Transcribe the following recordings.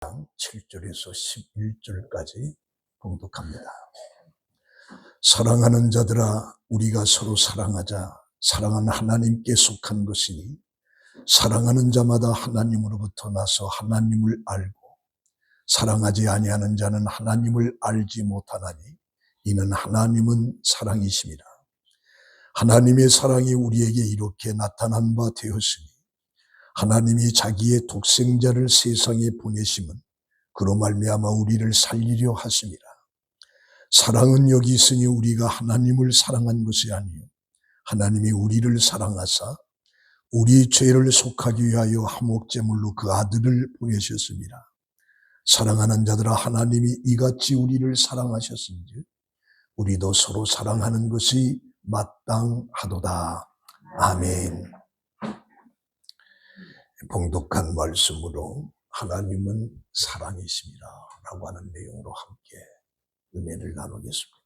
7절에서 11절까지 봉독합니다. 사랑하는 자들아, 우리가 서로 사랑하자. 사랑은 하나님께 속한 것이니 사랑하는 자마다 하나님으로부터 나서 하나님을 알고 사랑하지 아니하는 자는 하나님을 알지 못하나니 이는 하나님은 사랑이심이라. 하나님의 사랑이 우리에게 이렇게 나타난 바 되었으니 하나님이 자기의 독생자를 세상에 보내심은 그로 말미암아 우리를 살리려 하심이라. 사랑은 여기 있으니 우리가 하나님을 사랑한 것이 아니요 하나님이 우리를 사랑하사 우리 죄를 속하기 위하여 화목제물로 그 아들을 보내셨습니다. 사랑하는 자들아, 하나님이 이같이 우리를 사랑하셨은즉 우리도 서로 사랑하는 것이 마땅하도다. 아멘. 봉독한 말씀으로 하나님은 사랑이십니다 라고 하는 내용으로 함께 은혜를 나누겠습니다.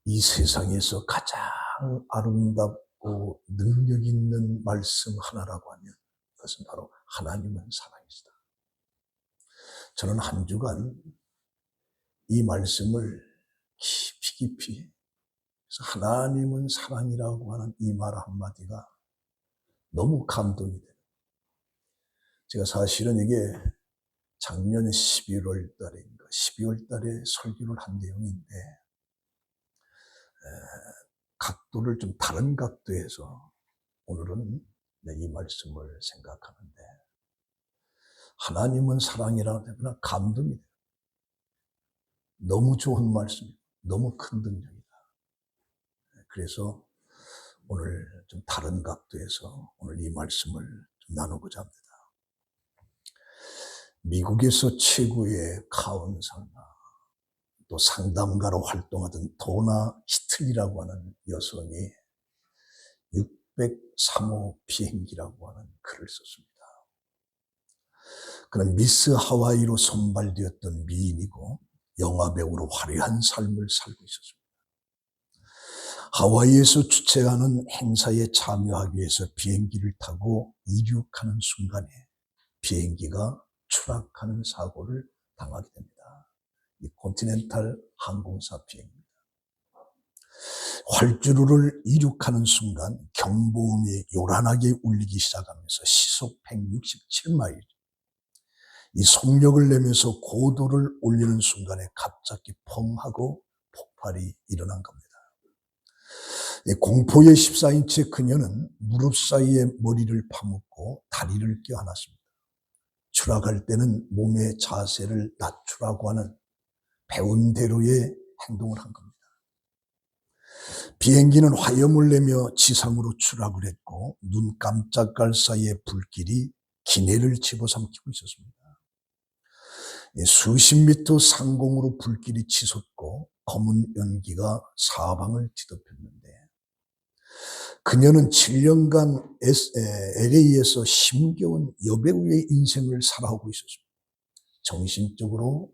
이 세상에서 가장 아름답고 능력 있는 말씀 하나라고 하면 그것은 바로 하나님은 사랑이시다. 저는 한 주간 이 말씀을 깊이 그래서 하나님은 사랑이라고 하는 이 말 한마디가 너무 감동이 돼요. 제가 사실은 이게 작년 11월 달인가 12월 달에 설교를 한 내용인데 각도를 좀 다른 각도에서 오늘은 이 말씀을 생각하는데 하나님은 사랑이라고 하면 감동이 돼요. 너무 좋은 말씀이에요. 너무 큰 능력이다. 그래서 오늘 좀 다른 각도에서 오늘 이 말씀을 좀 나누고자 합니다. 미국에서 최고의 카운서나 또 상담가로 활동하던 도나 히틀리라고 하는 여성이 603호 비행기라고 하는 글을 썼습니다. 그는 미스 하와이로 선발되었던 미인이고 영화배우로 화려한 삶을 살고 있었습니다. 하와이에서 주최하는 행사에 참여하기 위해서 비행기를 타고 이륙하는 순간에 비행기가 추락하는 사고를 당하게 됩니다. 이 컨티넨탈 항공사 비행기입니다. 활주로를 이륙하는 순간 경보음이 요란하게 울리기 시작하면서 시속 167마일 이 속력을 내면서 고도를 올리는 순간에 갑자기 펑 하고 폭발이 일어난 겁니다. 공포에 휩싸인 채 그녀는 무릎 사이에 머리를 파묻고 다리를 껴안았습니다. 추락할 때는 몸의 자세를 낮추라고 하는 배운 대로의 행동을 한 겁니다. 비행기는 화염을 내며 지상으로 추락을 했고 눈 깜짝할 사이에 불길이 기내를 집어삼키고 있었습니다. 수십 미터 상공으로 불길이 치솟고 검은 연기가 사방을 뒤덮였는데 그녀는 7년간 LA에서 힘겨운 여배우의 인생을 살아오고 있었습니다. 정신적으로,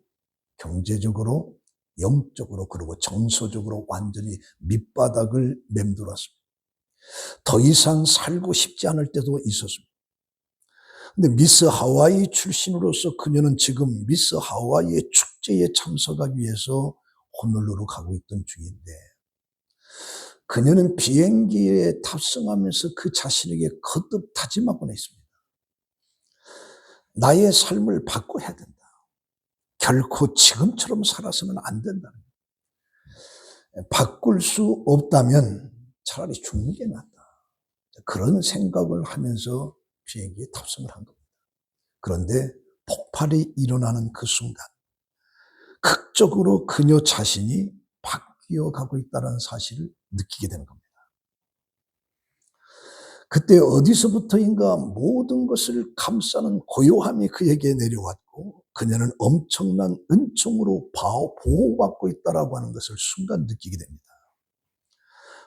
경제적으로, 영적으로 그리고 정서적으로 완전히 밑바닥을 맴돌았습니다. 더 이상 살고 싶지 않을 때도 있었습니다. 근데 미스 하와이 출신으로서 그녀는 지금 미스 하와이의 축제에 참석하기 위해서 호놀룰루 가고 있던 중인데 그녀는 비행기에 탑승하면서 그 자신에게 거듭 다짐하곤 했습니다. 나의 삶을 바꿔야 된다. 결코 지금처럼 살아서는 안 된다. 바꿀 수 없다면 차라리 죽는 게 낫다. 그런 생각을 하면서 비행기에 탑승을 한 겁니다. 그런데 폭발이 일어나는 그 순간 극적으로 그녀 자신이 바뀌어 가고 있다는 사실을 느끼게 되는 겁니다. 그때 어디서부터인가 모든 것을 감싸는 고요함이 그에게 내려왔고 그녀는 엄청난 은총으로 보호받고 있다라고 하는 것을 순간 느끼게 됩니다.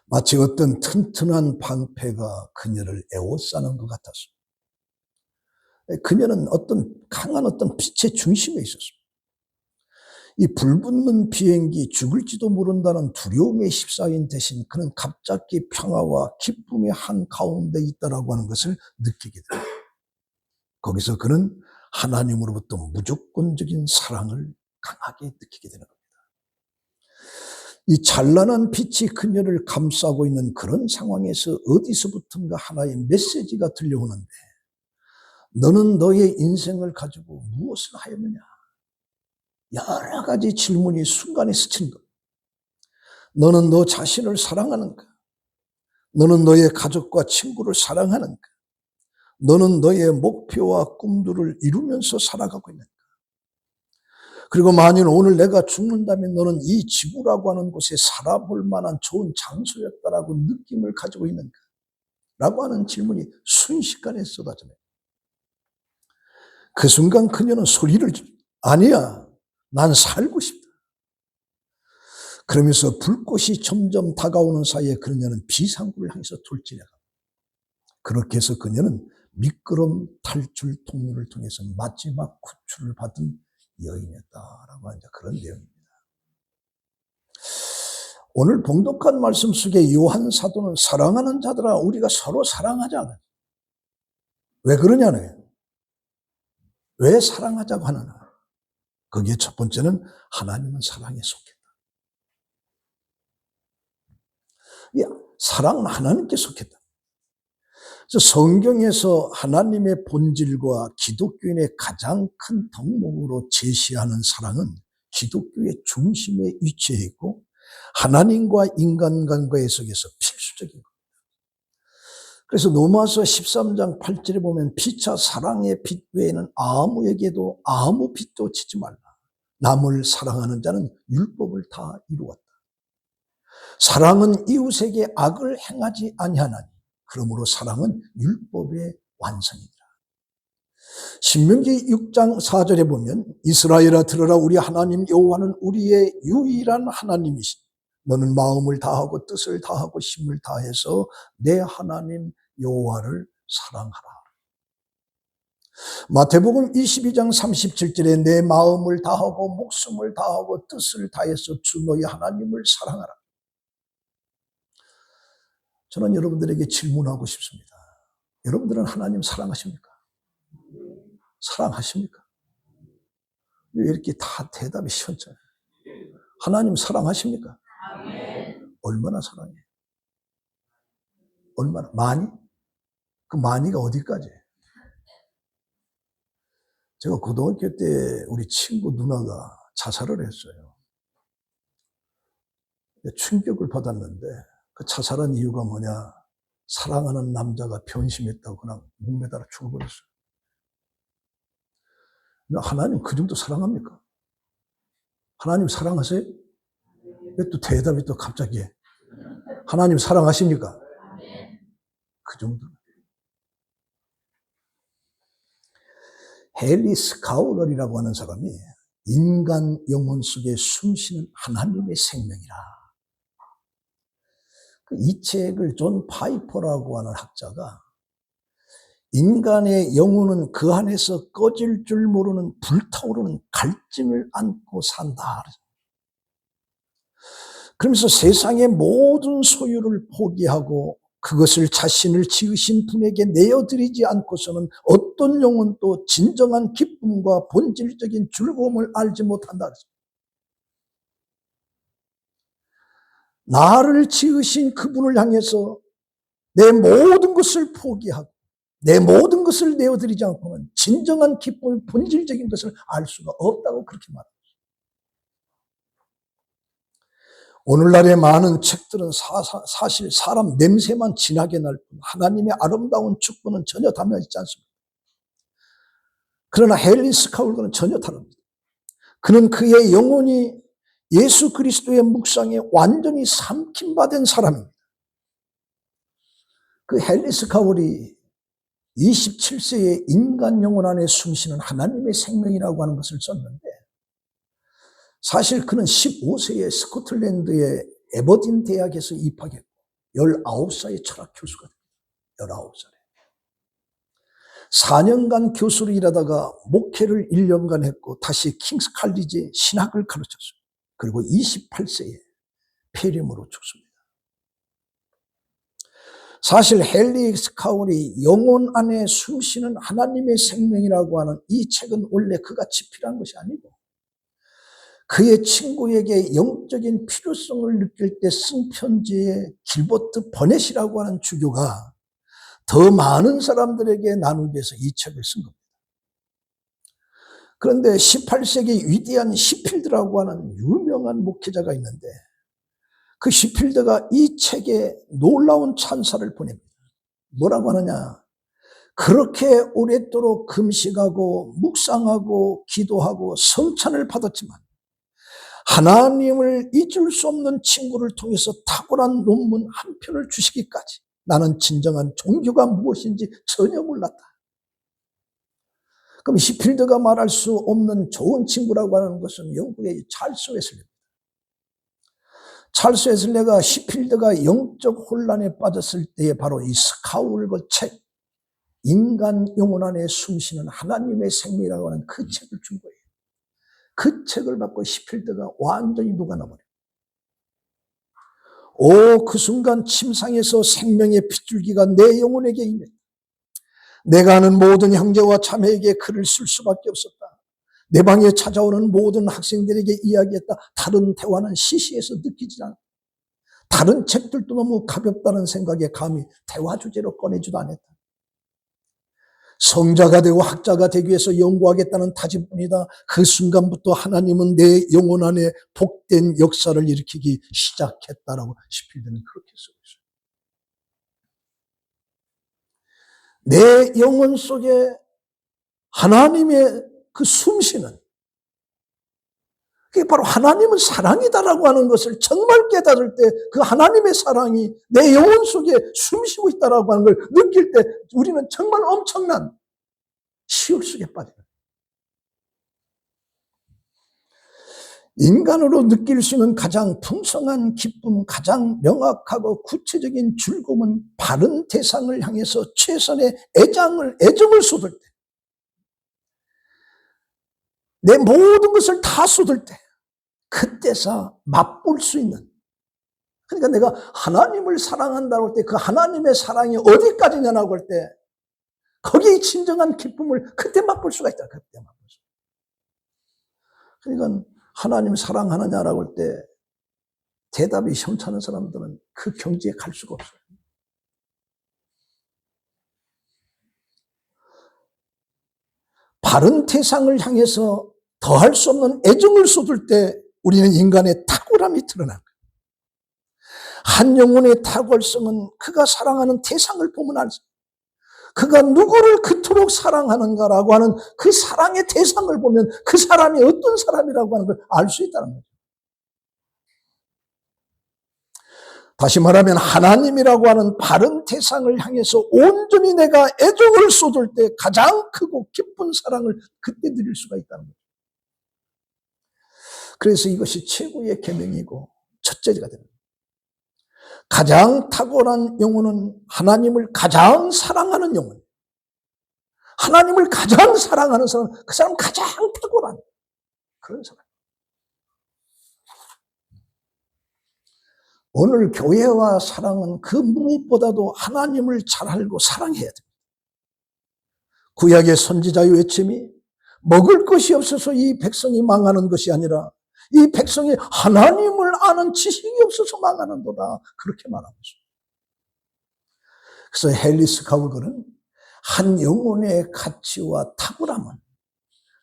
마치 어떤 튼튼한 방패가 그녀를 에워싸는 것 같았습니다. 그녀는 강한 빛의 중심에 있었습니다. 이 불붙는 비행기 죽을지도 모른다는 두려움에 휩싸인 대신 그는 갑자기 평화와 기쁨의 한가운데 있다라고 하는 것을 느끼게 됩니다. 거기서 그는 하나님으로부터 무조건적인 사랑을 강하게 느끼게 되는 겁니다. 이 찬란한 빛이 그녀를 감싸고 있는 그런 상황에서 어디서부턴가 하나의 메시지가 들려오는데, 너는 너의 인생을 가지고 무엇을 하였느냐? 여러 가지 질문이 순간에 스치는 것. 너는 너 자신을 사랑하는가? 너는 너의 가족과 친구를 사랑하는가? 너는 너의 목표와 꿈들을 이루면서 살아가고 있는가? 그리고 만일 오늘 내가 죽는다면 너는 이 지구라고 하는 곳에 살아볼 만한 좋은 장소였다라고 느낌을 가지고 있는가? 라고 하는 질문이 순식간에 쏟아져요. 그 순간 그녀는 소리를 아니야, 난 살고 싶다. 그러면서 불꽃이 점점 다가오는 사이에 그녀는 비상구를 향해서 돌진해가. 그렇게 해서 그녀는 미끄럼 탈출 통로를 통해서 마지막 구출을 받은 여인이었다라고 하는 그런 내용입니다. 오늘 봉독한 말씀 속에 요한 사도는 사랑하는 자들아 우리가 서로 사랑하자. 왜 그러냐는, 왜 사랑하자고 하느냐. 거기에 첫 번째는 하나님은 사랑에 속했다. 사랑은 하나님께 속했다. 그래서 성경에서 하나님의 본질과 기독교인의 가장 큰 덕목으로 제시하는 사랑은 기독교의 중심에 위치해 있고 하나님과 인간 관계 속에서 필수적인 겁니다. 그래서 로마서 13장 8절에 보면 피차 사랑의 빛 외에는 아무에게도 아무 빛도 치지 말라. 남을 사랑하는 자는 율법을 다 이루었다. 사랑은 이웃에게 악을 행하지 아니하나니 그러므로 사랑은 율법의 완성이니라. 신명기 6장 4절에 보면 이스라엘아 들으라, 우리 하나님 여호와는 우리의 유일한 하나님이시니 너는 마음을 다하고 뜻을 다하고 힘을 다해서 내 하나님 여호와를 사랑하라. 마태복음 22장 37절에 내 마음을 다하고 목숨을 다하고 뜻을 다해서 주 너희 하나님을 사랑하라. 저는 여러분들에게 질문하고 싶습니다. 여러분들은 하나님 사랑하십니까? 사랑하십니까? 왜 이렇게 다 대답이 시원찮아요? 하나님 사랑하십니까? 얼마나 사랑해? 얼마나? 많이? 그 많이가 어디까지? 제가 고등학교 때 우리 친구 누나가 자살을 했어요. 충격을 받았는데 그 자살한 이유가 뭐냐? 사랑하는 남자가 변심했다고 그냥 목매달아 죽어버렸어요. 하나님 그 정도 사랑합니까? 하나님 사랑하세요? 왜 또 대답이 또 갑자기 하나님 사랑하십니까? 그 정도는. 헨리 스카우럴이라고 하는 사람이 인간 영혼 속에 숨쉬는 하나님의 생명이라. 이 책을 존 파이퍼라고 하는 학자가 인간의 영혼은 그 안에서 꺼질 줄 모르는 불타오르는 갈증을 안고 산다. 그러면서 세상의 모든 소유를 포기하고 그것을 자신을 지으신 분에게 내어드리지 않고서는 어떤 영혼도 진정한 기쁨과 본질적인 즐거움을 알지 못한다. 나를 지으신 그분을 향해서 내 모든 것을 포기하고 내 모든 것을 내어드리지 않고는 진정한 기쁨의 본질적인 것을 알 수가 없다고 그렇게 말합니다. 오늘날의 많은 책들은 사실 사람 냄새만 진하게 날 뿐 하나님의 아름다운 축복은 전혀 담겨 있지 않습니다. 그러나 헨리 스카울러는 전혀 다릅니다. 그는 그의 영혼이 예수 그리스도의 묵상에 완전히 삼킴받은 사람입니다. 그 헨리 스카울이 27세의 인간 영혼 안에 숨쉬는 하나님의 생명이라고 하는 것을 썼는데 사실 그는 15세에 스코틀랜드의 에버딘 대학에서 입학했고 19살의 철학 교수가 됩니다. 19살에. 4년간 교수로 일하다가 목회를 1년간 했고 다시 킹스 칼리지 신학을 가르쳤어요. 그리고 28세에 폐렴으로 죽습니다. 사실 헨리 스카울이 영혼 안에 숨쉬는 하나님의 생명이라고 하는 이 책은 원래 그가 집필한 것이 아니고 그의 친구에게 영적인 필요성을 느낄 때 쓴 편지에 길버트 버넷이라고 하는 주교가 더 많은 사람들에게 나누기 위해서 이 책을 쓴 겁니다. 그런데 18세기 위대한 시필드라고 하는 유명한 목회자가 있는데 그 시필드가 이 책에 놀라운 찬사를 보냅니다. 뭐라고 하느냐? 그렇게 오랫도록 금식하고 묵상하고 기도하고 성찬을 받았지만 하나님을 잊을 수 없는 친구를 통해서 탁월한 논문 한 편을 주시기까지 나는 진정한 종교가 무엇인지 전혀 몰랐다. 그럼 시필드가 말할 수 없는 좋은 친구라고 하는 것은 영국의 찰스 웨슬리입니다. 찰스 웨슬리가 시필드가 영적 혼란에 빠졌을 때에 바로 이 스카울 그 책, 인간 영혼 안에 숨쉬는 하나님의 생명이라고 하는 그 책을 준 거예요. 그 책을 받고 시필드가 완전히 녹아나버려요. 그 순간 침상에서 생명의 핏줄기가 내 영혼에게 임했다. 내가 아는 모든 형제와 자매에게 글을 쓸 수밖에 없었다. 내 방에 찾아오는 모든 학생들에게 이야기했다. 다른 대화는 시시해서 느끼지 않았다. 다른 책들도 너무 가볍다는 생각에 감히 대화 주제로 꺼내지도 않았다. 성자가 되고 학자가 되기 위해서 연구하겠다는 다짐뿐이다. 그 순간부터 하나님은 내 영혼 안에 복된 역사를 일으키기 시작했다라고 시필드는 그렇게 쓰고 있어요. 내 영혼 속에 하나님의 그 숨쉬는, 그게 바로 하나님은 사랑이다라고 하는 것을 정말 깨달을 때 그 하나님의 사랑이 내 영혼 속에 숨쉬고 있다라고 하는 걸 느낄 때 우리는 정말 엄청난 시울 속에 빠져요. 인간으로 느낄 수 있는 가장 풍성한 기쁨, 가장 명확하고 구체적인 즐거움은 바른 대상을 향해서 최선의 애정을 쏟을 때, 내 모든 것을 다 쏟을 때, 그때서 맛볼 수 있는, 그러니까 내가 하나님을 사랑한다고 할 때 그 하나님의 사랑이 어디까지냐라고 할 때 거기에 진정한 기쁨을 그때 맛볼 수가 있다. 그때 맛볼 수. 그러니까 하나님 사랑하느냐라고 할 때 대답이 시원찮은 사람들은 그 경지에 갈 수가 없어요. 바른 태상을 향해서 더할 수 없는 애정을 쏟을 때 우리는 인간의 탁월함이 드러난 거예요. 한 영혼의 탁월성은 그가 사랑하는 대상을 보면 알수 있어요. 그가 누구를 그토록 사랑하는가라고 하는 그 사랑의 대상을 보면 그 사람이 어떤 사람이라고 하는 걸 알 수 있다는 거죠. 다시 말하면 하나님이라고 하는 바른 대상을 향해서 온전히 내가 애정을 쏟을 때 가장 크고 깊은 사랑을 그때 누릴 수가 있다는 거죠. 그래서 이것이 최고의 계명이고 첫째가 됩니다. 가장 탁월한 영혼은 하나님을 가장 사랑하는 영혼. 하나님을 가장 사랑하는 사람, 그 사람 가장 탁월한 그런 사람. 오늘 교회와 사랑은 그 무엇보다도 하나님을 잘 알고 사랑해야 됩니다. 구약의 선지자의 외침이 먹을 것이 없어서 이 백성이 망하는 것이 아니라 이 백성이 하나님을 아는 지식이 없어서 망하는도다. 그렇게 말하고 있습니다. 그래서 헨리 스카울은 한 영혼의 가치와 탁월함은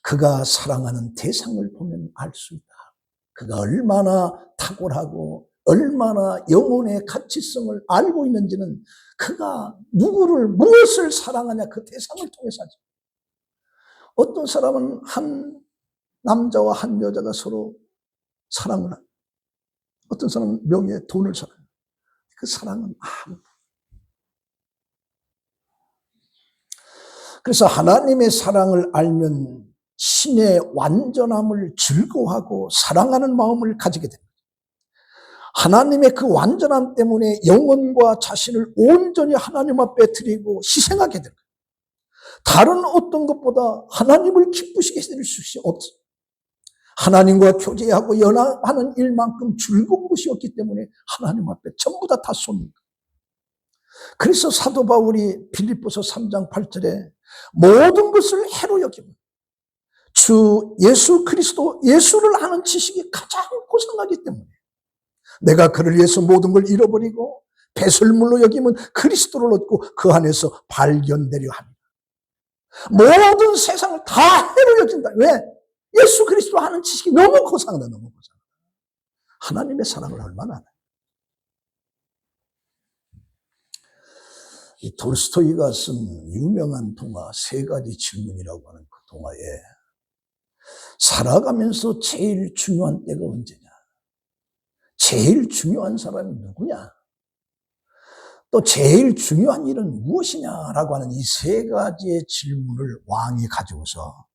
그가 사랑하는 대상을 보면 알 수 있다. 그가 얼마나 탁월하고 얼마나 영혼의 가치성을 알고 있는지는 그가 누구를 무엇을 사랑하냐 그 대상을 통해서 하죠. 어떤 사람은 한 남자와 한 여자가 서로 사랑을 하고 어떤 사람은 명예, 돈을 사랑해요. 그 사랑은 아무. 그래서 하나님의 사랑을 알면 신의 완전함을 즐거워하고 사랑하는 마음을 가지게 됩니다. 하나님의 그 완전함 때문에 영혼과 자신을 온전히 하나님 앞에 드리고 희생하게 됩니다. 다른 어떤 것보다 하나님을 기쁘시게 해드릴 수 없어요. 하나님과 교제하고 연합하는 일만큼 즐거운 것이 없기 때문에 하나님 앞에 전부 다 쏟는 거예요. 그래서 사도 바울이 빌립보서 3장 8절에 모든 것을 해로 여기면 주 예수 그리스도 예수를 아는 지식이 가장 고상하기 때문에 내가 그를 위해서 모든 걸 잃어버리고 배설물로 여기면 그리스도를 얻고 그 안에서 발견되려 합니다. 모든 세상을 다 해로 여긴다. 왜? 예수 그리스도 아는 지식이 너무 고상하다. 너무 고상하다. 하나님의 사랑을 얼마나 알아요. 이 돌스토이가 쓴 유명한 동화 세 가지 질문이라고 하는 그 동화에 살아가면서 제일 중요한 때가 언제냐? 제일 중요한 사람이 누구냐? 또 제일 중요한 일은 무엇이냐라고 하는 이 세 가지의 질문을 왕이 가지고서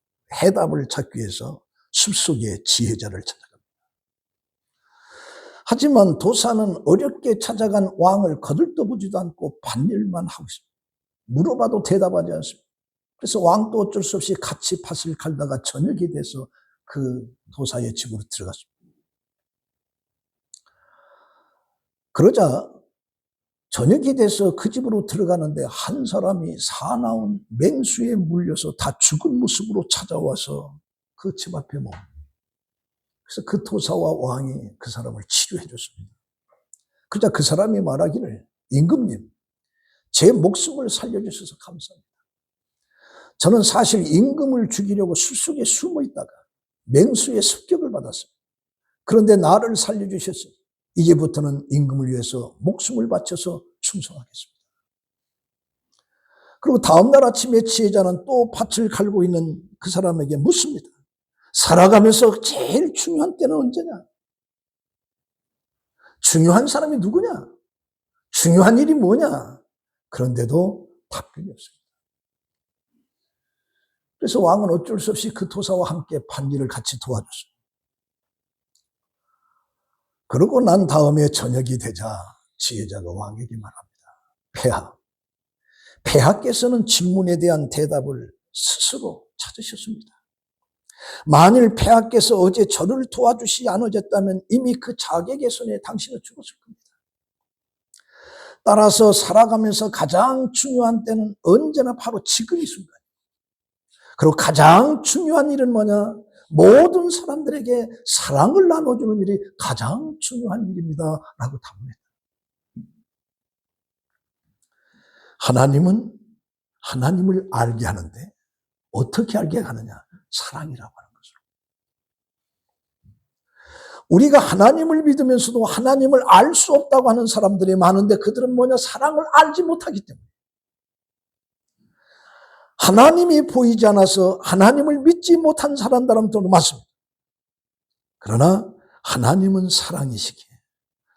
해답을 찾기 위해서 숲속에 지혜자를 찾아갑니다. 하지만 도사는 어렵게 찾아간 왕을 거들떠보지도 않고 밭일만 하고 있습니다. 물어봐도 대답하지 않습니다. 그래서 왕도 어쩔 수 없이 같이 밭을 갈다가 저녁이 돼서 그 도사의 집으로 들어갔습니다. 그러자 저녁이 돼서 그 집으로 들어가는데 한 사람이 사나운 맹수에 물려서 다 죽은 모습으로 찾아와서 그 집 앞에 멈습니다. 그래서 그 도사와 왕이 그 사람을 치료해 줬습니다. 그러자 그 사람이 말하기를 임금님, 제 목숨을 살려주셔서 감사합니다. 저는 사실 임금을 죽이려고 숲속에 숨어 있다가 맹수의 습격을 받았습니다. 그런데 나를 살려주셨어요. 이제부터는 임금을 위해서 목숨을 바쳐서 충성하겠습니다. 그리고 다음날 아침에 지혜자는 또 밭을 갈고 있는 그 사람에게 묻습니다. 살아가면서 제일 중요한 때는 언제냐? 중요한 사람이 누구냐? 중요한 일이 뭐냐? 그런데도 답변이 없습니다. 그래서 왕은 어쩔 수 없이 그 도사와 함께 밭일을 같이 도와줬습니다. 그러고 난 다음에 저녁이 되자 지혜자가 왕에게 말합니다. 폐하께서는 질문에 대한 대답을 스스로 찾으셨습니다. 만일 폐하께서 어제 저를 도와주시지 않으셨다면 이미 그 자객의 손에 당신은 죽었을 겁니다. 따라서 살아가면서 가장 중요한 때는 언제나 바로 지금 이 순간. 그리고 가장 중요한 일은 뭐냐? 모든 사람들에게 사랑을 나눠주는 일이 가장 중요한 일입니다. 라고 답합니다. 하나님은 하나님을 알게 하는데 어떻게 알게 하느냐? 사랑이라고 하는 것으로. 우리가 하나님을 믿으면서도 하나님을 알 수 없다고 하는 사람들이 많은데 그들은 뭐냐? 사랑을 알지 못하기 때문에. 하나님이 보이지 않아서 하나님을 믿지 못한 사람들도 맞습니다. 그러나 하나님은 사랑이시기에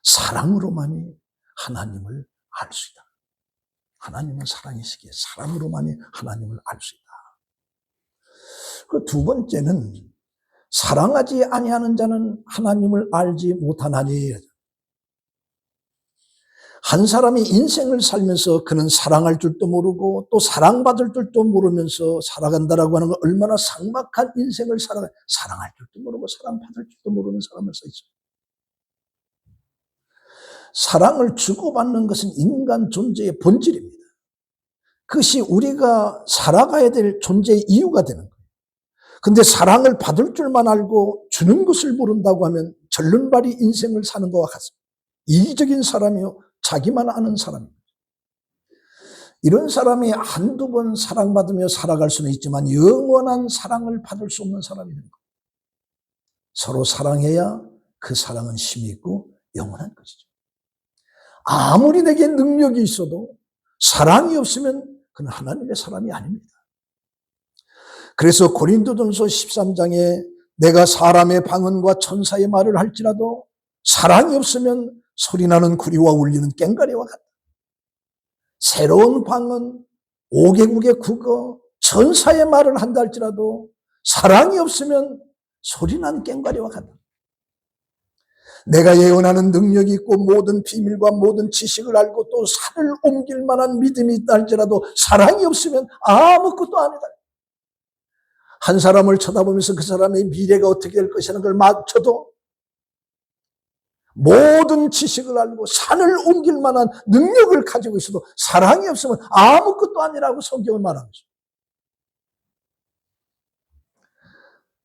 사랑으로만이 하나님을 알 수 있다. 하나님은 사랑이시기에 사랑으로만이 하나님을 알 수 있다. 그 두 번째는 사랑하지 아니하는 자는 하나님을 알지 못하나니. 한 사람이 인생을 살면서 그는 사랑할 줄도 모르고 또 사랑받을 줄도 모르면서 살아간다라고 하는 건 얼마나 삭막한 인생을 사랑할 줄도 모르고 사랑받을 줄도 모르는 사람을 써 있어요. 사랑을 주고받는 것은 인간 존재의 본질입니다. 그것이 우리가 살아가야 될 존재의 이유가 되는 거예요. 근데 사랑을 받을 줄만 알고 주는 것을 모른다고 하면 절름발이 인생을 사는 것과 같습니다. 이기적인 사람이요, 자기만 아는 사람입니다. 이런 사람이 한두 번 사랑받으며 살아갈 수는 있지만 영원한 사랑을 받을 수 없는 사람이 되는 거예요. 서로 사랑해야 그 사랑은 힘이 있고 영원한 것이죠. 아무리 내게 능력이 있어도 사랑이 없으면 그는 하나님의 사람이 아닙니다. 그래서 고린도전서 13장에 내가 사람의 방언과 천사의 말을 할지라도 사랑이 없으면 소리나는 구리와 울리는 꽹과리와 같다. 새로운 방언, 5개국의 국어, 천사의 말을 한다 할지라도 사랑이 없으면 소리나는 꽹과리와 같다. 내가 예언하는 능력이 있고 모든 비밀과 모든 지식을 알고 또 산을 옮길 만한 믿음이 있다 할지라도 사랑이 없으면 아무것도 아니다. 한 사람을 쳐다보면서 그 사람의 미래가 어떻게 될 것이라는 걸 맞춰도 모든 지식을 알고 산을 옮길 만한 능력을 가지고 있어도 사랑이 없으면 아무것도 아니라고 성경은 말합니다.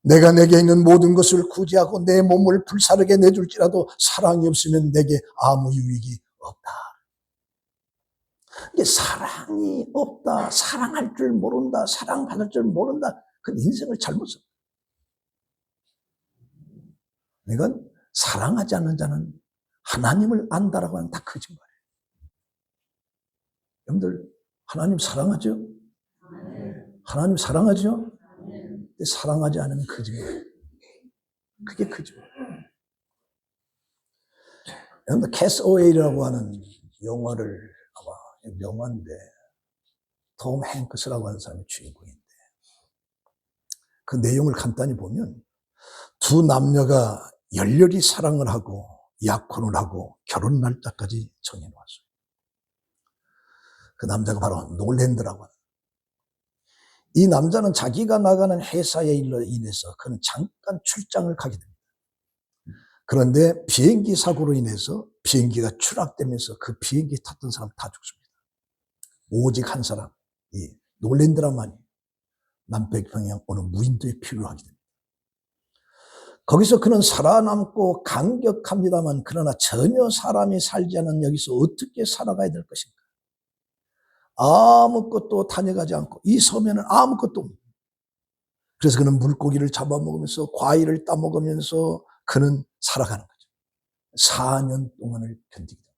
내가 내게 있는 모든 것을 구제하고 내 몸을 불사르게 내줄지라도 사랑이 없으면 내게 아무 유익이 없다. 이게 사랑이 없다, 사랑할 줄 모른다, 사랑받을 줄 모른다, 그 인생을 잘못 써. 이건 사랑하지 않는 자는 하나님을 안다라고 하는 다 거짓말이에요. 여러분들 하나님 사랑하죠? 하나님 사랑하죠? 근데 사랑하지 않으면 거짓말이에요. 그게 거짓말. 여러분들 캐스 오웨이라고 하는 영화를 아마 명화인데 톰 행크스라고 하는 사람이 주인공인데 그 내용을 간단히 보면 두 남녀가 열렬히 사랑을 하고 약혼을 하고 결혼 날짜까지 정해놓았어요. 그 남자가 바로 놀랜드라고 하는. 이 남자는 자기가 나가는 회사의 일로 인해서 그는 잠깐 출장을 가게 됩니다. 그런데 비행기 사고로 인해서 비행기가 추락되면서 그 비행기 탔던 사람 다 죽습니다. 오직 한 사람, 이 놀랜드라만이 남태평양 어느 무인도에 필요하게 됩니다. 거기서 그는 살아남고 감격합니다만 그러나 전혀 사람이 살지 않은 여기서 어떻게 살아가야 될 것인가. 아무것도 다녀가지 않고 이 섬에는 아무것도 없습니다. 그래서 그는 물고기를 잡아먹으면서 과일을 따먹으면서 그는 살아가는 거죠. 4년 동안을 견디게 됩니다.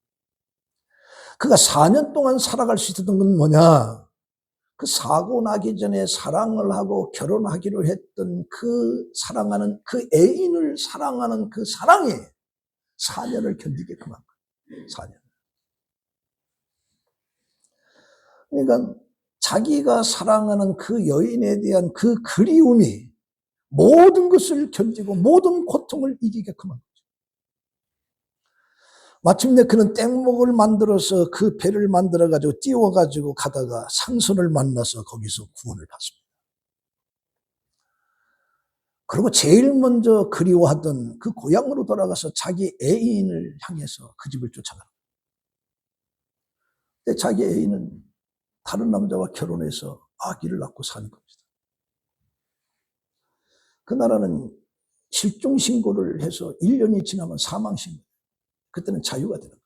그가 4년 동안 살아갈 수 있었던 건 뭐냐. 그 사고 나기 전에 사랑을 하고 결혼하기로 했던 그 사랑하는 그 애인을 사랑하는 그 사랑이 4년을 견디게끔 한 거예요. 4년. 그러니까 자기가 사랑하는 그 여인에 대한 그 그리움이 모든 것을 견디고 모든 고통을 이기게끔 한 거죠. 마침내 그는 땡목을 만들어서 그 배를 만들어가지고 띄워가지고 가다가 상선을 만나서 거기서 구원을 받습니다. 그리고 제일 먼저 그리워하던 그 고향으로 돌아가서 자기 애인을 향해서 그 집을 쫓아갑니다. 근데 자기 애인은 다른 남자와 결혼해서 아기를 낳고 사는 겁니다. 그 나라는 실종신고를 해서 1년이 지나면 사망신고. 그때는 자유가 되는 거죠.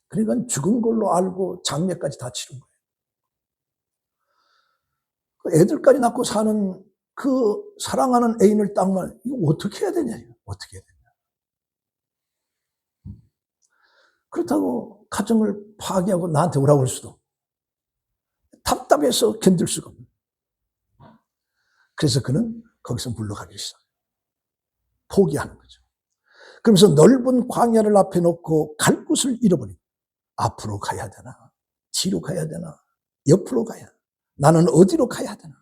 그러니까 죽은 걸로 알고 장례까지 다 치른 거예요. 애들까지 낳고 사는 그 사랑하는 애인을 딱 이거 어떻게 해야 되냐, 이거. 어떻게 해야 되냐. 그렇다고 가정을 파괴하고 나한테 오라고 할 수도 답답해서 견딜 수가 없는. 그래서 그는 거기서 물러가기 시작해요. 포기하는 거죠. 그러면서 넓은 광야를 앞에 놓고 갈 곳을 잃어버리고 앞으로 가야 되나 뒤로 가야 되나 옆으로 가야 되나 나는 어디로 가야 되나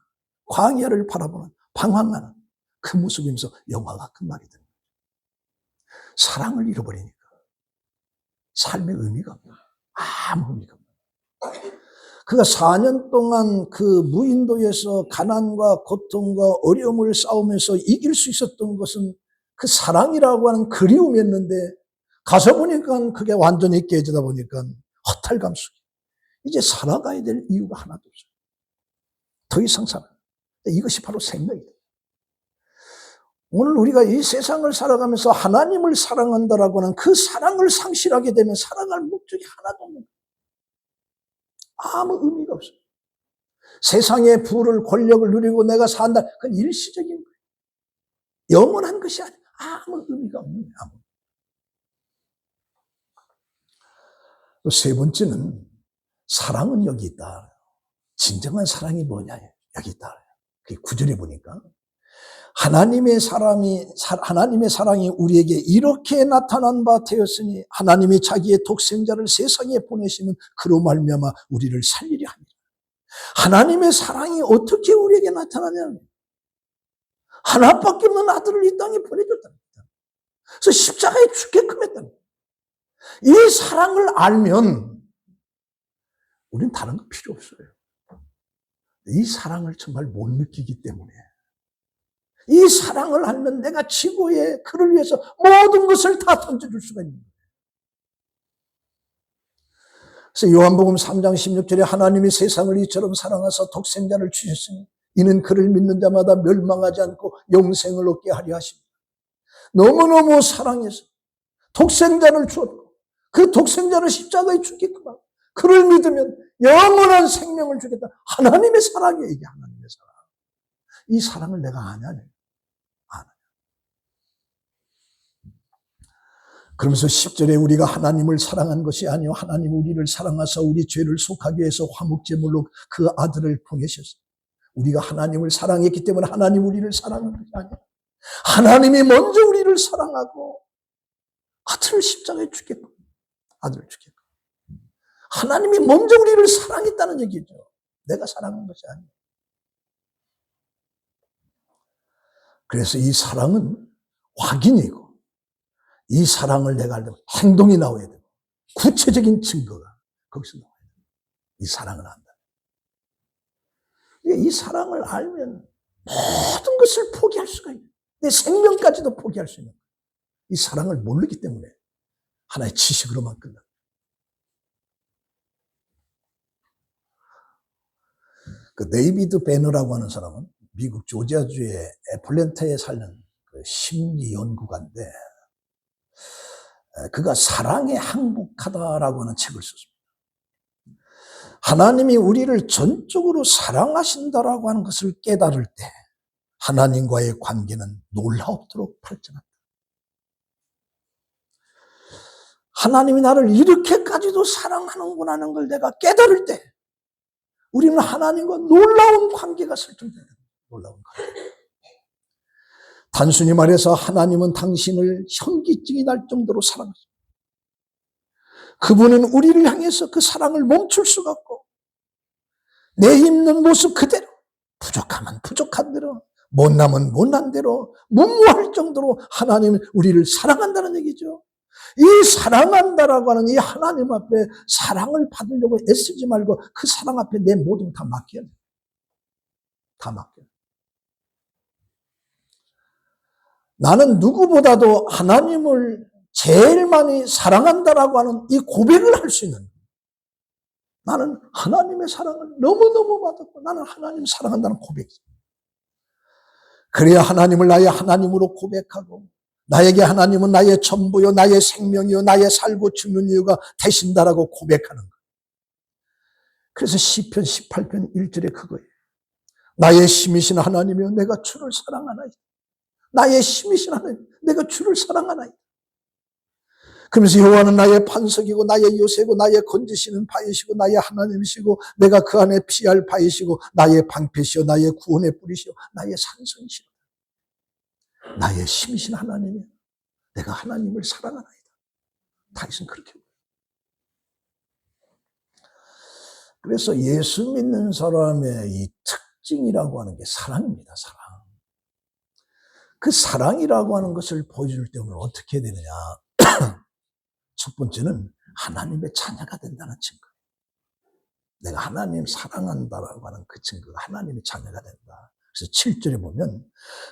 광야를 바라보는 방황하는 그 모습이면서 영화가 끝나게 됩니다. 사랑을 잃어버리니까 삶의 의미가 없다. 아무 의미가 없다. 그가 4년 동안 그 무인도에서 가난과 고통과 어려움을 싸우면서 이길 수 있었던 것은 그 사랑이라고 하는 그리움이었는데 가서 보니까 그게 완전히 깨지다 보니까 허탈감 속에 이제 살아가야 될 이유가 하나도 없어요. 더 이상 살아. 이것이 바로 생명이다. 오늘 우리가 이 세상을 살아가면서 하나님을 사랑한다라고 하는 그 사랑을 상실하게 되면 살아갈 목적이 하나도 없는 거예요. 아무 의미가 없어요. 세상의 부를 권력을 누리고 내가 산다. 그건 일시적인 거예요. 영원한 것이 아니에요. 아무 의미가 없는 거예요. 아무. 세 번째는 사랑은 여기 있다. 진정한 사랑이 뭐냐? 여기 있다. 그 9절에 보니까 하나님의 사랑이 우리에게 이렇게 나타난 바 되었으니 하나님이 자기의 독생자를 세상에 보내시면 그로 말미암아 우리를 살리려 합니다. 하나님의 사랑이 어떻게 우리에게 나타나냐면 하나밖에 없는 아들을 이 땅에 보내줬답니다. 그래서 십자가에 죽게끔 했답니다. 이 사랑을 알면 우리는 다른 거 필요 없어요. 이 사랑을 정말 못 느끼기 때문에 이 사랑을 알면 내가 지구에 그를 위해서 모든 것을 다 던져줄 수가 있는 거예요. 그래서 요한복음 3장 16절에 하나님이 세상을 이처럼 사랑하사 독생자를 주셨으니 이는 그를 믿는 자마다 멸망하지 않고 영생을 얻게 하려 하십니다. 너무너무 사랑해서 독생자를 주었고 그 독생자를 십자가에 죽겠구나. 그를 믿으면 영원한 생명을 주겠다. 하나님의 사랑이에요. 이게 하나님의 사랑. 이 사랑을 내가 아냐네. 아냐. 그러면서 10절에 우리가 하나님을 사랑한 것이 아니요 하나님 우리를 사랑하사 우리 죄를 속하기 위해서 화목제물로 그 아들을 보내셨어요. 우리가 하나님을 사랑했기 때문에 하나님 우리를 사랑한 것이 아니야. 하나님이 먼저 우리를 사랑하고 아들을 십자가에 죽겠고 아들을 죽겠고 하나님이 먼저 우리를 사랑했다는 얘기죠. 내가 사랑한 것이 아니야. 그래서 이 사랑은 확인이고 이 사랑을 내가 알려면 행동이 나와야 되고 구체적인 증거가 거기서 나와야 돼요. 이 사랑을 안다. 이 사랑을 알면 모든 것을 포기할 수가 있는, 내 생명까지도 포기할 수 있는, 이 사랑을 모르기 때문에 하나의 지식으로만 끝나. 그 네이비드 배너라고 하는 사람은 미국 조지아주의 애플랜타에 사는 그 심리 연구가인데, 그가 사랑에 항복하다라고 하는 책을 썼습니다. 하나님이 우리를 전적으로 사랑하신다라고 하는 것을 깨달을 때 하나님과의 관계는 놀라움도록 발전한다. 하나님이 나를 이렇게까지도 사랑하는구나 하는 걸 내가 깨달을 때 우리는 하나님과 놀라운 관계가 설정된다. 놀라운 관계. 단순히 말해서 하나님은 당신을 현기증이 날 정도로 사랑하십니다. 그분은 우리를 향해서 그 사랑을 멈출 수가 없고 내 있는 모습 그대로, 부족하면 부족한 대로, 못나면 못난 대로 무모할 정도로 하나님은 우리를 사랑한다는 얘기죠. 이 사랑한다라고 하는 이 하나님 앞에 사랑을 받으려고 애쓰지 말고 그 사랑 앞에 내 모든 다 맡겨야 돼. 다 맡겨. 나는 누구보다도 하나님을 제일 많이 사랑한다라고 하는 이 고백을 할 수 있는 거예요. 나는 하나님의 사랑을 너무너무 받았고 나는 하나님 사랑한다는 고백이죠. 그래야 하나님을 나의 하나님으로 고백하고 나에게 하나님은 나의 전부요 나의 생명이요 나의 살고 죽는 이유가 되신다라고 고백하는 거예요. 그래서 시편 18편 1절에 그거예요. 나의 힘이신 하나님이여 내가 주를 사랑하나이다. 나의 힘이신 하나님 내가 주를 사랑하나이다. 그러면서 여호와는 나의 반석이고 나의 요새고 나의 건지시는 바위시고 나의 하나님이시고 내가 그 안에 피할 바위시고 나의 방패시요 나의 구원의 뿌리시요 나의 산성이시오. 나의 힘이신 하나님이여 내가 하나님을 사랑하나이다. 다윗은 그렇게. 그래서 예수 믿는 사람의 이 특징이라고 하는 게 사랑입니다. 사랑. 그 사랑이라고 하는 것을 보여줄 때 오늘 어떻게 해야 되느냐. 첫 번째는 하나님의 자녀가 된다는 증거. 내가 하나님 사랑한다라고 하는 그 증거가 하나님의 자녀가 된다. 그래서 7절에 보면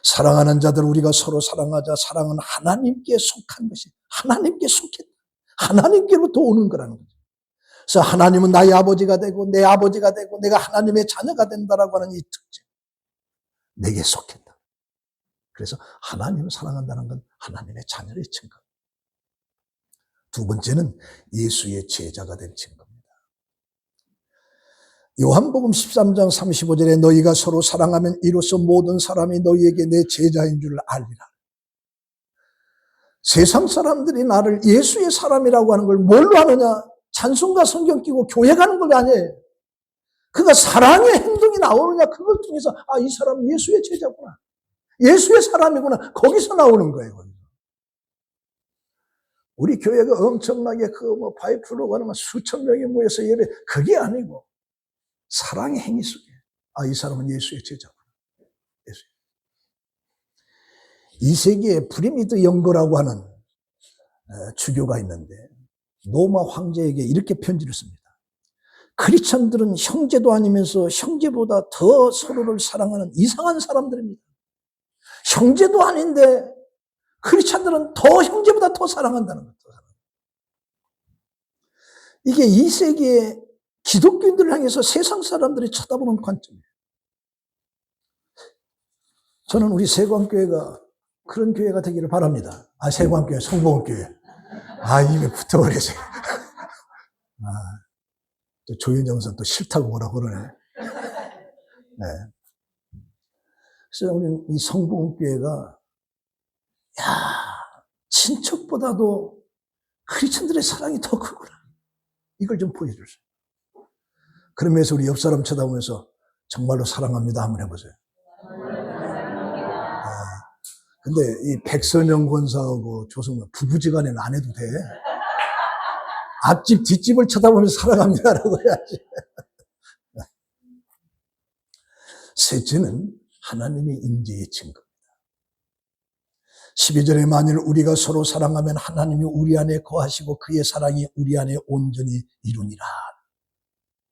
사랑하는 자들 우리가 서로 사랑하자. 사랑은 하나님께 속한 것이 하나님께 속했다. 하나님께로부터 오는 거라는 거죠. 그래서 하나님은 나의 아버지가 되고 내 아버지가 되고 내가 하나님의 자녀가 된다라고 하는 이 특징. 내게 속했다. 그래서 하나님을 사랑한다는 건 하나님의 자녀의 증거. 두 번째는 예수의 제자가 된 증거입니다. 요한복음 13장 35절에 너희가 서로 사랑하면 이로써 모든 사람이 너희에게 내 제자인 줄 알리라. 세상 사람들이 나를 예수의 사람이라고 하는 걸 뭘로 하느냐? 찬송가 성경 끼고 교회 가는 걸 아니에요. 그가 사랑의 행동이 나오느냐? 그걸 통해서 아, 이 사람은 예수의 제자구나. 예수의 사람이구나. 거기서 나오는 거예요. 거기서. 우리 교회가 엄청나게 바이플로 가는 수천 명이 모여서 예배, 그게 아니고 사랑의 행위 속에 아, 이 사람은 예수의 제자구나. 예수. 이 세계에 브리미드 영거라고 하는 주교가 있는데 로마 황제에게 이렇게 편지를 씁니다. 크리스천들은 형제도 아니면서 형제보다 더 서로를 사랑하는 이상한 사람들입니다. 형제도 아닌데 크리스찬들은 더 형제보다 더 사랑한다는 거죠. 이게 이 세계의 기독교인들을 향해서 세상 사람들이 쳐다보는 관점이에요. 저는 우리 세광교회가 그런 교회가 되기를 바랍니다. 세광교회, 성봉교회. 입에 붙어버리세요. 또 조윤정선 또 싫다고 뭐라고 그러네. 네. 그래서 우리는 이 성봉교회가, 친척보다도 크리스천들의 사랑이 더 크구나. 이걸 좀 보여주세요. 그러면서 우리 옆 사람 쳐다보면서 정말로 사랑합니다 한번 해보세요. 근데 이 백선영 권사하고 조성모 부부지간에는 안 해도 돼. 앞집 뒷집을 쳐다보면서 사랑합니다라고 해야지. 셋째는 하나님의 임재의 증거입니다. 12절에 만일 우리가 서로 사랑하면 하나님이 우리 안에 거하시고 그의 사랑이 우리 안에 온전히 이루니라.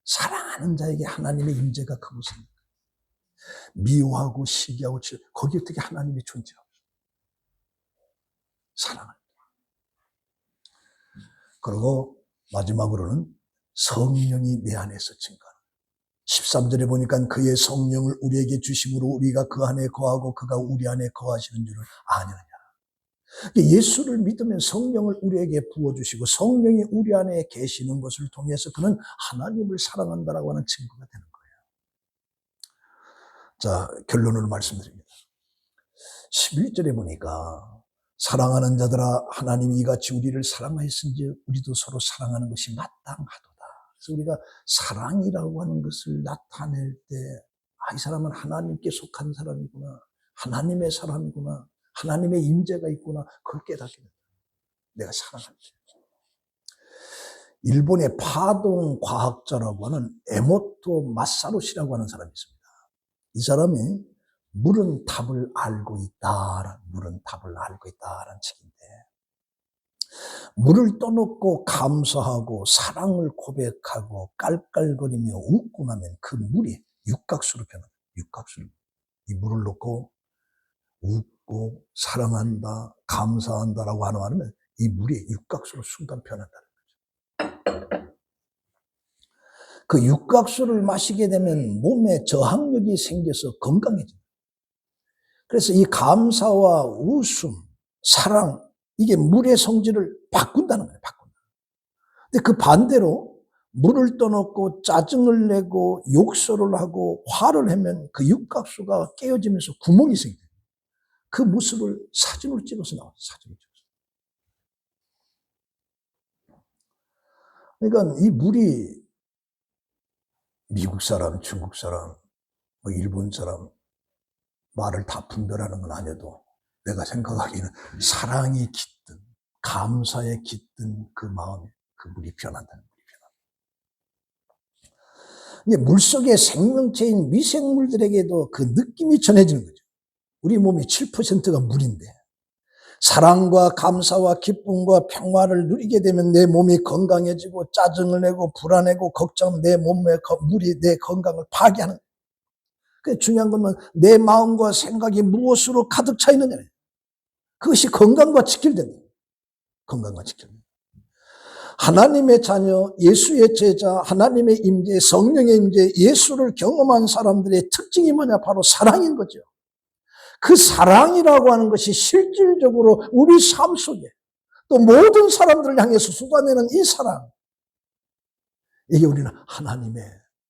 사랑하는 자에게 하나님의 임재가 그곳입니다. 미워하고 시기하고 거기 어떻게 하나님이 존재하고 사랑을. 그리고 마지막으로는 성령이 내 안에서 증거하는. 13절에 보니까 그의 성령을 우리에게 주심으로 우리가 그 안에 거하고 그가 우리 안에 거하시는 줄을 아느냐. 예수를 믿으면 성령을 우리에게 부어주시고 성령이 우리 안에 계시는 것을 통해서 그는 하나님을 사랑한다라고 하는 증거가 되는 거예요. 자, 결론을 말씀드립니다. 11절에 보니까 사랑하는 자들아 하나님이 이같이 우리를 사랑하였은지 우리도 서로 사랑하는 것이 마땅하도다. 그래서 우리가 사랑이라고 하는 것을 나타낼 때 이 사람은 하나님께 속한 사람이구나. 하나님의 사람이구나. 하나님의 임재가 있구나. 그걸 깨닫게 된다. 내가 사랑한다. 일본의 파동 과학자라고 하는 에모토 마사루시라고 하는 사람이 있습니다. 이 사람이 물은 답을 알고 있다라는 책인데, 물을 떠놓고 감사하고 사랑을 고백하고 깔깔거리며 웃고 나면 그 물이 육각수로 변합니다. 육각수로. 이 물을 놓고 웃고 사랑한다, 감사한다라고 하면 이 물이 육각수로 순간 변한다는 거죠. 그 육각수를 마시게 되면 몸에 저항력이 생겨서 건강해집니다. 그래서 이 감사와 웃음, 사랑, 이게 물의 성질을 바꾼다는 거예요. 근데 그 반대로 물을 떠놓고 짜증을 내고 욕설을 하고 화를 하면 그 육각수가 깨어지면서 구멍이 생겨요. 그 모습을 사진으로 찍어서 나와요. 사진으로 찍어서. 그러니까 이 물이 미국 사람, 중국 사람, 일본 사람 말을 다 분별하는 건 아니어도 내가 생각하기에는 사랑이 깃든, 감사에 깃든 그 마음에 그 물이 변한다는 물이 변한다. 이제 물속의 생명체인 미생물들에게도 그 느낌이 전해지는 거죠. 우리 몸이 7%가 물인데 사랑과 감사와 기쁨과 평화를 누리게 되면 내 몸이 건강해지고 짜증을 내고 불안해고 걱정 내 몸에 물이 내 건강을 파괴하는 거예요. 중요한 건 내 마음과 생각이 무엇으로 가득 차 있느냐. 그것이 건강과 직결된다. 건강과 직결된다. 하나님의 자녀, 예수의 제자, 하나님의 임재, 성령의 임재, 예수를 경험한 사람들의 특징이 뭐냐? 바로 사랑인 거죠. 그 사랑이라고 하는 것이 실질적으로 우리 삶 속에 또 모든 사람들을 향해서 쏟아내는 이 사랑, 이게 우리는 하나님의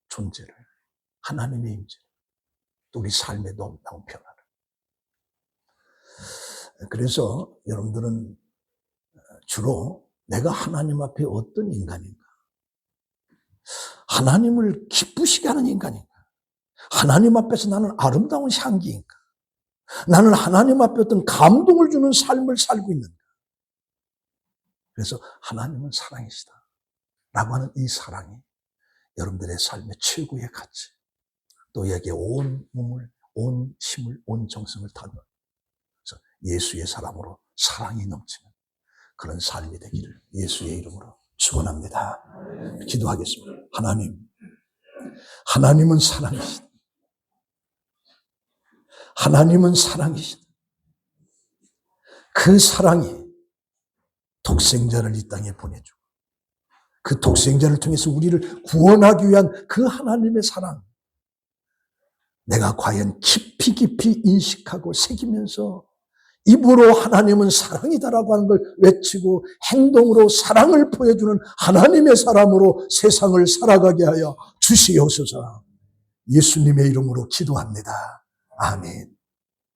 존재를, 하나님의 임재를 또 우리 삶에 너무 표현하는. 그래서 여러분들은 주로 내가 하나님 앞에 어떤 인간인가? 하나님을 기쁘시게 하는 인간인가? 하나님 앞에서 나는 아름다운 향기인가? 나는 하나님 앞에 어떤 감동을 주는 삶을 살고 있는가? 그래서 하나님은 사랑이시다 라고 하는 이 사랑이 여러분들의 삶의 최고의 가치, 또 여기에 온 몸을, 온 힘을, 온 정성을 다하는 예수의 사랑으로 사랑이 넘치는 그런 삶이 되기를 예수의 이름으로 축원합니다. 기도하겠습니다. 하나님은 사랑이시다. 하나님은 사랑이시다. 그 사랑이 독생자를 이 땅에 보내주고 그 독생자를 통해서 우리를 구원하기 위한 그 하나님의 사랑, 내가 과연 깊이 깊이 인식하고 새기면서 입으로 하나님은 사랑이다라고 하는 걸 외치고 행동으로 사랑을 보여주는 하나님의 사람으로 세상을 살아가게 하여 주시옵소서. 예수님의 이름으로 기도합니다. 아멘.